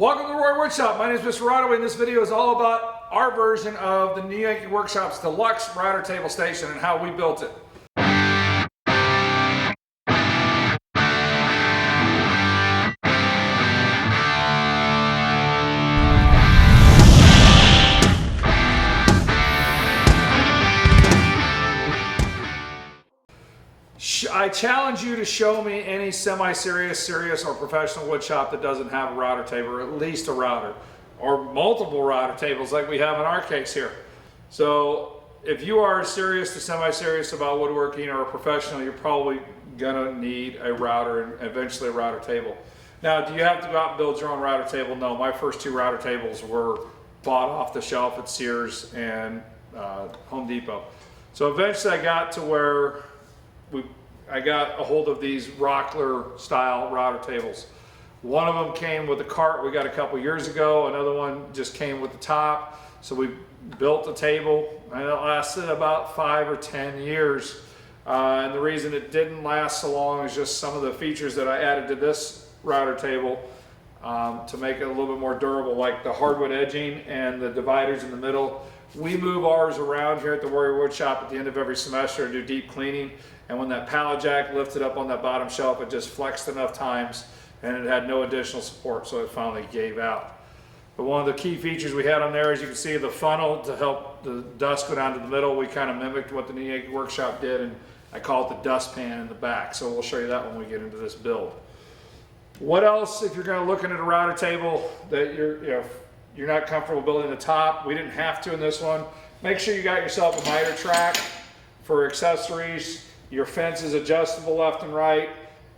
Welcome to the Warrior Woodshop. My name is Mr. Rodaway, and this video is all about our version of the new Yankee Workshop's Deluxe Router Table Station and how we built it. I challenge you to show me any semi-serious, serious, or professional wood shop that doesn't have a router table, or at least a router, or multiple router tables like we have in our case here. So if you are serious to semi-serious about woodworking or a professional, you're probably gonna need a router and eventually a router table. Now, do you have to go out and build your own router table? No, my first two router tables were bought off the shelf at Sears and Home Depot. So eventually I got to where I got a hold of these Rockler style router tables. One of them came with a cart we got a couple years ago. Another one just came with the top. So we built a table and it lasted about 5 or 10 years. And the reason it didn't last so long is just some of the features that I added to this router table to make it a little bit more durable, like the hardwood edging and the dividers in the middle. We move ours around here at the Warrior Woodshop at the end of every semester to do deep cleaning. And when that pallet jack lifted up on that bottom shelf, it just flexed enough times and it had no additional support, so it finally gave out. But one of the key features we had on there, as you can see, the funnel to help the dust go down to the middle. We kind of mimicked what the new Yankee Workshop did, and I call it the dustpan in the back. So we'll show you that when we get into this build. What else, if you're going to looking at a router table that you're not comfortable building the top? We didn't have to in this one. Make sure you got yourself a miter track for accessories. Your fence is adjustable left and right,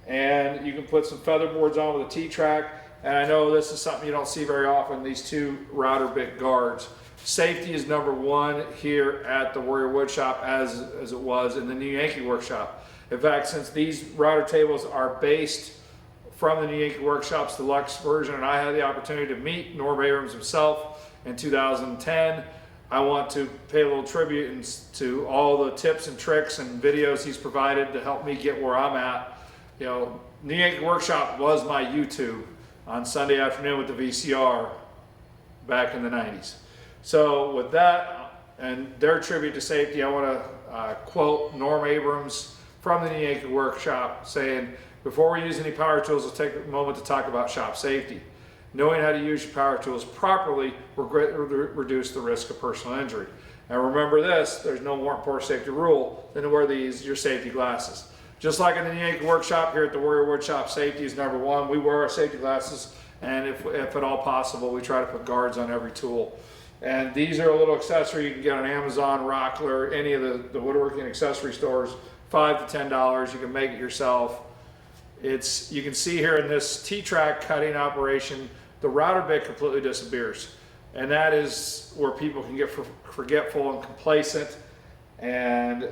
and you can put some feather boards on with a T-track. And I know this is something you don't see very often, these two router bit guards. Safety is number one here at the Warrior Woodshop, as it was in the new Yankee Workshop. In fact, since these router tables are based from the new Yankee Workshop's deluxe version, and I had the opportunity to meet Norm Abrams himself in 2010, I want to pay a little tribute to all the tips and tricks and videos he's provided to help me get where I'm at. You know, New Yankee Workshop was my YouTube on Sunday afternoon with the VCR back in the 90s. So with that and their tribute to safety, I want to quote Norm Abrams from the New Yankee Workshop saying, "Before we use any power tools, let's take a moment to talk about shop safety. Knowing how to use your power tools properly will reduce the risk of personal injury." And remember this, there's no more important safety rule than to wear your safety glasses. Just like in the Yankee Workshop, here at the Warrior Woodshop, safety is number one. We wear our safety glasses, and if at all possible, we try to put guards on every tool. And these are a little accessory you can get on Amazon, Rockler, any of the woodworking accessory stores, $5 to $10. You can make it yourself. You can see here in this T-track cutting operation, the router bit completely disappears. And that is where people can get forgetful and complacent. And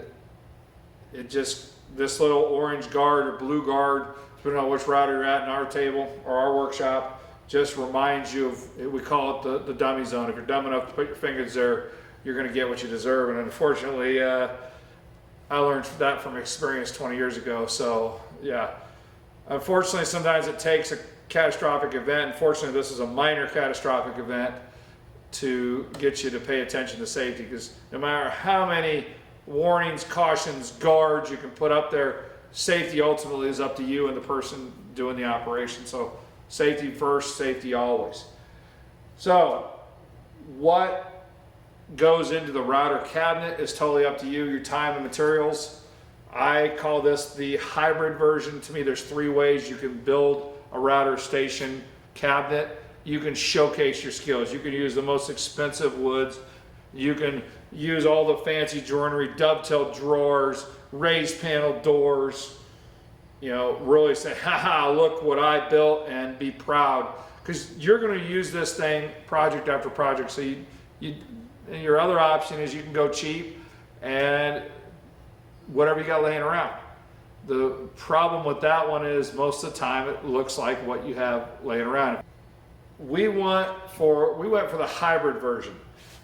this little orange guard or blue guard, depending on which router you're at in our table or our workshop, just reminds you of, we call it the dummy zone. If you're dumb enough to put your fingers there, you're gonna get what you deserve. And unfortunately, I learned that from experience 20 years ago, so yeah. Unfortunately, sometimes it takes a catastrophic event. Unfortunately, this is a minor catastrophic event to get you to pay attention to safety, because no matter how many warnings, cautions, guards you can put up there, safety ultimately is up to you and the person doing the operation. So safety first, safety always. So what goes into the router cabinet is totally up to you, your time and materials. I call this the hybrid version. To me, there's 3 ways you can build a router station cabinet. You can showcase your skills. You can use the most expensive woods. You can use all the fancy joinery, dovetail drawers, raised panel doors. You know, really say, haha, look what I built, and be proud. Because you're going to use this thing project after project. So your other option is you can go cheap and whatever you got laying around. The problem with that one is most of the time it looks like what you have laying around. We went for the hybrid version.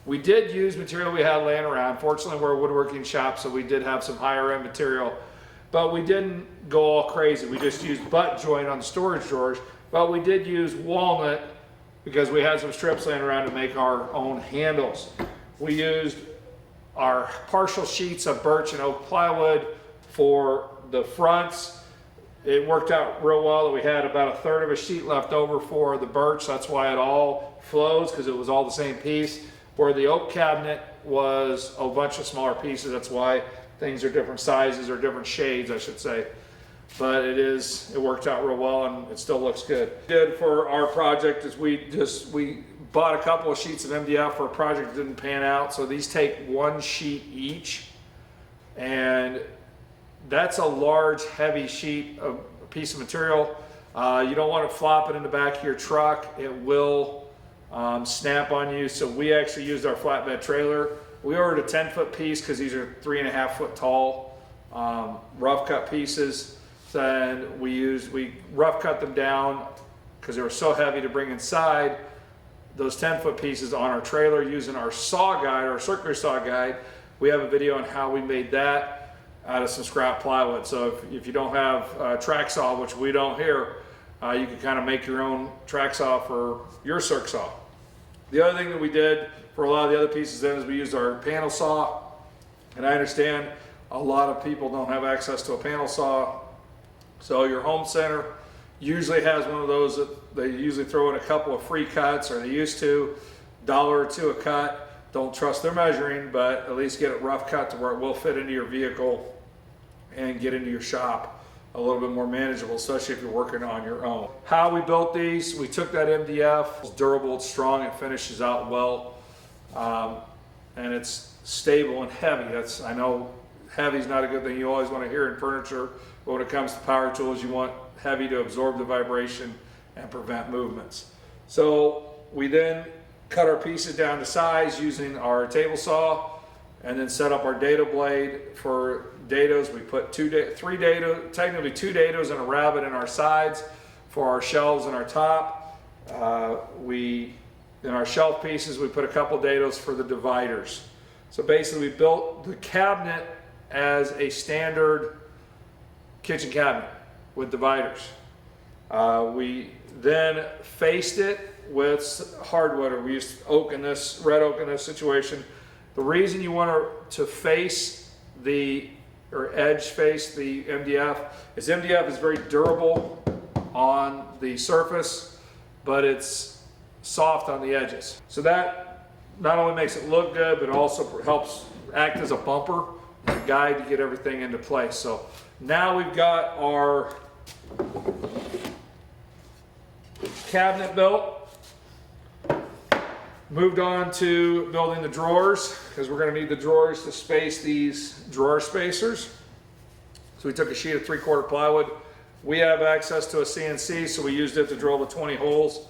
We did use material we had laying around. Fortunately, we're a woodworking shop, so we did have some higher end material, but we didn't go all crazy. We just used butt joint on the storage drawers, but we did use walnut because we had some strips laying around to make our own handles. We used our partial sheets of birch and oak plywood for the fronts. It worked out real well that we had about a third of a sheet left over for the birch. That's why it all flows, because it was all the same piece. Where the oak cabinet was a bunch of smaller pieces. That's why things are different sizes or different shades, I should say. But it worked out real well, and it still looks good. What we did for our project is we bought a couple of sheets of MDF for a project that didn't pan out. So these take one sheet each, and that's a large, heavy sheet of a piece of material. You don't want it flopping in the back of your truck. It will snap on you. So we actually used our flatbed trailer. We ordered a 10-foot piece because these are 3.5 foot tall rough cut pieces. And we rough cut them down because they were so heavy to bring inside those 10-foot pieces on our trailer using our saw guide, our circular saw guide. We have a video on how we made that out of some scrap plywood. So if you don't have a track saw, which we don't here, you can kind of make your own track saw for your circ saw. The other thing that we did for a lot of the other pieces then is we used our panel saw. And I understand a lot of people don't have access to a panel saw. So your home center usually has one of those that they usually throw in a couple of free cuts, or they used to, $1 or $2 a cut. Don't trust their measuring, but at least get it rough cut to where it will fit into your vehicle and get into your shop a little bit more manageable, especially if you're working on your own. How we built these, we took that MDF, it's durable, it's strong, it finishes out well, and it's stable and heavy. I know heavy is not a good thing you always want to hear in furniture, but when it comes to power tools, you want heavy to absorb the vibration and prevent movements. So we then cut our pieces down to size using our table saw, and then set up our dado blade for dados. We put technically two dados and a rabbet in our sides for our shelves and our top. In our shelf pieces, we put a couple dados for the dividers. So basically we built the cabinet as a standard kitchen cabinet with dividers. We then faced it with hardwood, or we used oak in this, red oak in this situation. The reason you want to face edge face the MDF is MDF is very durable on the surface, but it's soft on the edges. So that not only makes it look good, but also helps act as a bumper and a guide to get everything into place. So now we've got our cabinet built. Moved on to building the drawers, because we're going to need the drawers to space these drawer spacers. So we took a sheet of 3/4 plywood. We have access to a CNC, so we used it to drill the 20 holes.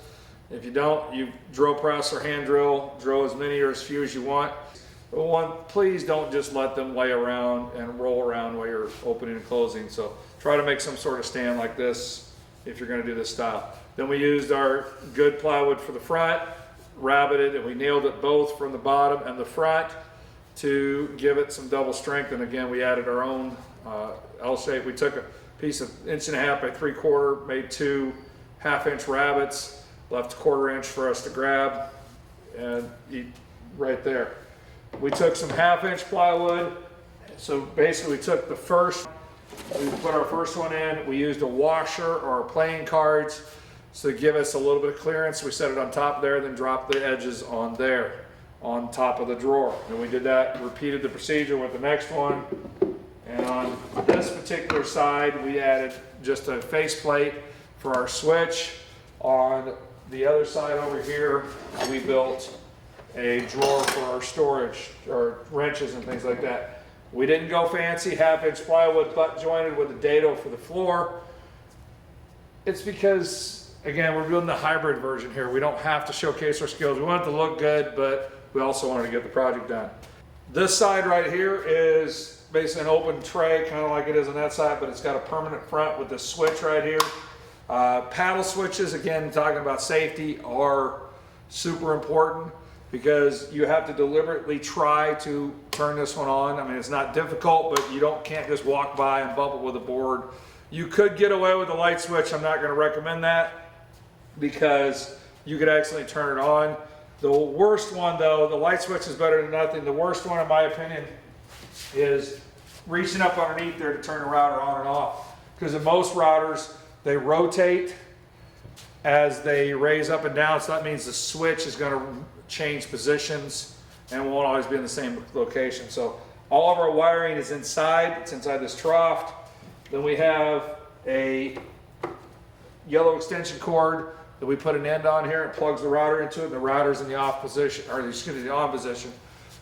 If you don't, you drill press or hand drill as many or as few as you want. But please don't just let them lay around and roll around while you're opening and closing. So try to make some sort of stand like this if you're going to do this style. Then we used our good plywood for the front, rabbited, and we nailed it both from the bottom and the front to give it some double strength. And again, we added our own L shape. We took a piece of 1.5 by 3/4, made 2 half-inch rabbets, left a 1/4 inch for us to grab and eat right there. We took some 1/2 inch plywood. So basically we took we put our first one in, we used a washer or playing cards so to give us a little bit of clearance. We set it on top there, then dropped the edges on there, on top of the drawer. And we did that, repeated the procedure with the next one. And on this particular side, we added just a faceplate for our switch. On the other side over here, we built a drawer for our storage, or wrenches and things like that. We didn't go fancy, 1/2 inch plywood butt jointed with a dado for the floor. It's because, again, we're building the hybrid version here. We don't have to showcase our skills. We want it to look good, but we also wanted to get the project done. This side right here is basically an open tray, kind of like it is on that side, but it's got a permanent front with this switch right here. Paddle switches, again, talking about safety, are super important because you have to deliberately try to turn this one on. I mean, it's not difficult, but you can't just walk by and bump it with a board. You could get away with the light switch. I'm not going to recommend that because you could actually turn it on. The worst one though, the light switch is better than nothing. The worst one in my opinion is reaching up underneath there to turn the router on and off. Because in most routers, they rotate as they raise up and down, so that means the switch is going to change positions and won't always be in the same location. So all of our wiring is inside. It's inside this trough. Then we have a yellow extension cord that we put an end on here. It plugs the router into it, and the router's in the off position, or excuse me, the on position.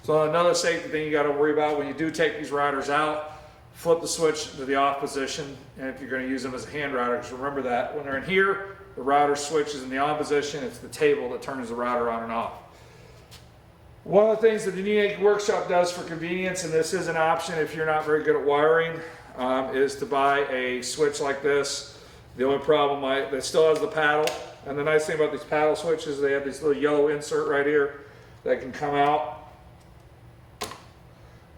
So another safety thing you got to worry about when you do take these routers out, flip the switch to the off position, and if you're going to use them as a hand router, because remember that when they're in here, the router switch is in the on position. It's the table that turns the router on and off. One of the things that the new Yankee Workshop does for convenience, and this is an option if you're not very good at wiring, is to buy a switch like this. The only problem, it still has the paddle, and the nice thing about these paddle switches, they have this little yellow insert right here that can come out.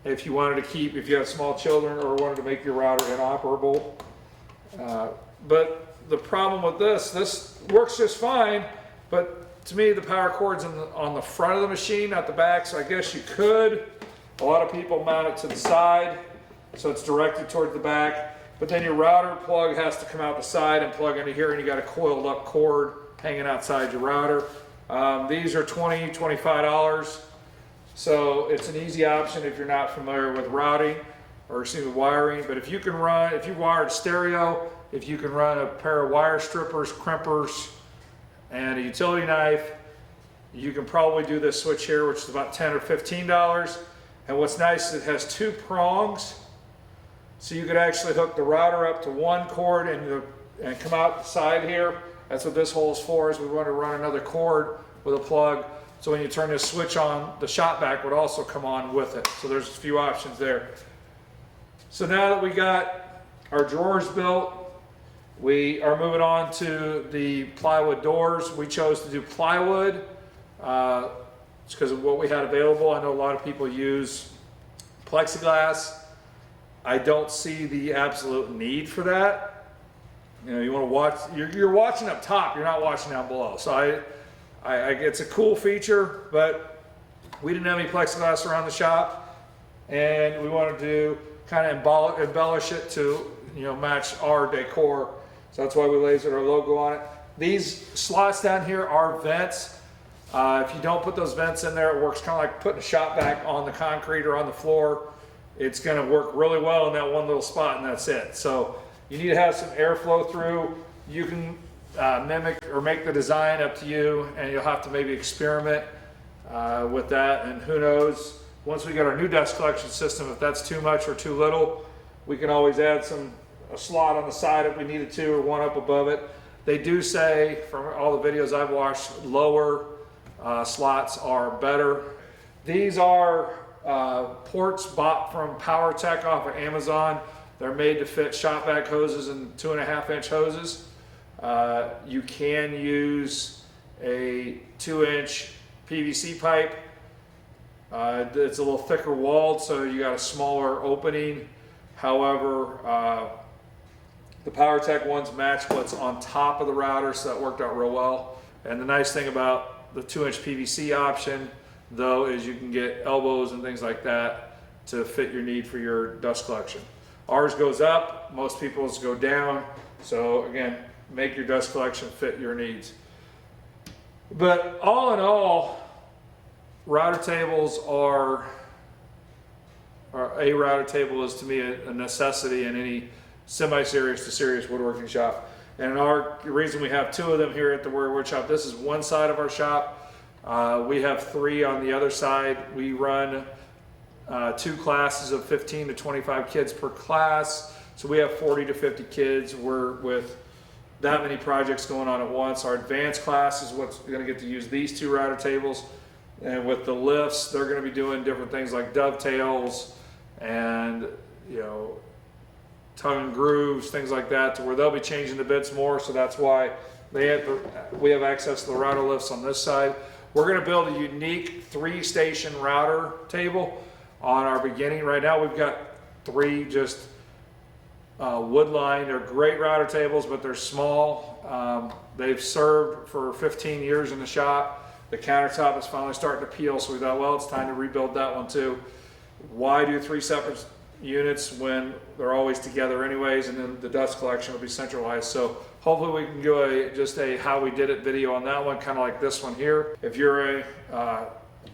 If you wanted to keep, if you have small children or wanted to make your router inoperable. But the problem with this works just fine, but to me the power cord's on the front of the machine, not the back, so I guess you could. A lot of people mount it to the side, so it's directed towards the back, but then your router plug has to come out the side and plug into here, and you got a coiled up cord hanging outside your router. These are $20, $25. So it's an easy option if you're not familiar with routing or wiring. But if you can run, if you wired stereo, if you can run a pair of wire strippers, crimpers, and a utility knife, you can probably do this switch here, which is about $10 or $15. And what's nice is it has two prongs. So you could actually hook the router up to one cord and come out the side here. That's what this hole is for, is we want to run another cord with a plug. So when you turn this switch on, the shop vac would also come on with it. So there's a few options there. So now that we got our drawers built, we are moving on to the plywood doors. We chose to do plywood just because of what we had available. I know a lot of people use plexiglass. I don't see the absolute need for that. You know, you want to watch, you're watching up top, you're not watching down below. So it's a cool feature, but we didn't have any plexiglass around the shop, and we wanted to kind of embellish it to, you know, match our decor. So that's why we lasered our logo on it. These slots down here are vents. If you don't put those vents in there, it works kind of like putting a shop vac on the concrete or on the floor. It's going to work really well in that one little spot, and that's it. So you need to have some airflow through. You can mimic or make the design, up to you, and you'll have to maybe experiment with that. And who knows, once we get our new dust collection system, if that's too much or too little, we can always add a slot on the side if we needed to, or one up above it. They do say, from all the videos I've watched, lower slots are better. These are ports bought from PowerTech off of Amazon. They're made to fit shop vac hoses and 2.5-inch hoses. You can use a 2-inch PVC pipe. It's a little thicker walled, so you got a smaller opening. However, the PowerTech ones match what's on top of the router, so that worked out real well. And the nice thing about the 2-inch PVC option, though, is you can get elbows and things like that to fit your need for your dust collection. Ours goes up, most people's go down. So again, make your dust collection fit your needs. But all in all, router tables a router table is to me a necessity in any semi-serious to serious woodworking shop. And the reason we have 2 of them here at the Warrior Woodshop, this is one side of our shop. We have 3 on the other side. We run 2 classes of 15 to 25 kids per class. So we have 40 to 50 kids. We're with that many projects going on at once. Our advanced class is what's going to get to use these 2 router tables. And with the lifts, they're going to be doing different things like dovetails and, you know, tongue and grooves, things like that, to where they'll be changing the bits more. So that's why we have access to the router lifts on this side. We're going to build a unique 3-station router table on our beginning. Right now we've got 3 just wood line. They're great router tables, but they're small. They've served for 15 years in the shop. The countertop is finally starting to peel, so we thought, well, it's time to rebuild that one too. Why do 3 separate units when they're always together anyways, and then the dust collection will be centralized? So hopefully we can do just a how we did it video on that one, kind of like this one here. If you're a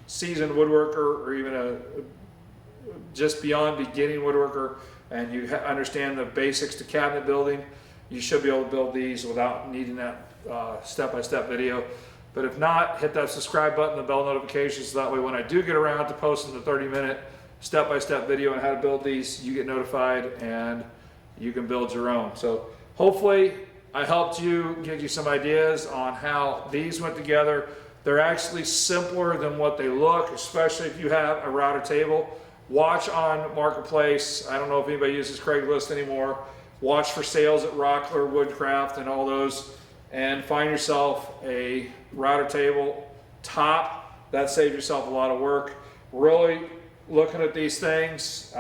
seasoned woodworker, or even a just beyond beginning woodworker, and you understand the basics to cabinet building, you should be able to build these without needing that step-by-step video. But if not, hit that subscribe button, the bell notifications, so that way when I do get around to posting the 30-minute step-by-step video on how to build these, you get notified and you can build your own. So hopefully I helped you, give you some ideas on how these went together. They're actually simpler than what they look, especially if you have a router table. Watch on Marketplace. I don't know if anybody uses Craigslist anymore. Watch for sales at Rockler, Woodcraft, and all those, and find yourself a router table top. That saves yourself a lot of work. Really looking at these things,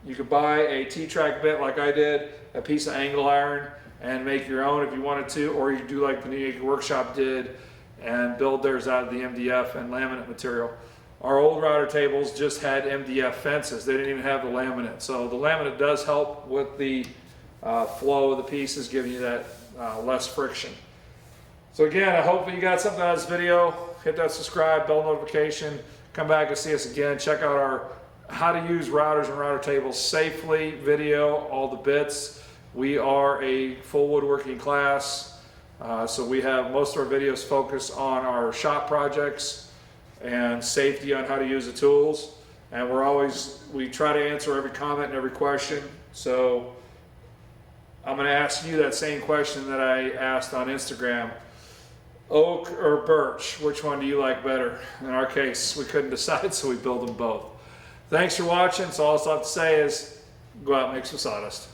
you could buy a T-track bit like I did, a piece of angle iron, and make your own if you wanted to, or you do like the Yankee Workshop did and build theirs out of the MDF and laminate material. Our old router tables just had MDF fences. They didn't even have the laminate. So the laminate does help with the flow of the pieces, giving you that less friction. So again, I hope you got something out of this video. Hit that subscribe, bell notification. Come back and see us again. Check out our how to use routers and router tables safely video, all the bits. We are a full woodworking class. So we have most of our videos focused on our shop projects and safety on how to use the tools. And we try to answer every comment and every question. So I'm going to ask you that same question that I asked on Instagram. Oak or birch, which one do you like better? In our case, we couldn't decide, so we built them both. Thanks for watching. So all I have to say is go out and make some sawdust.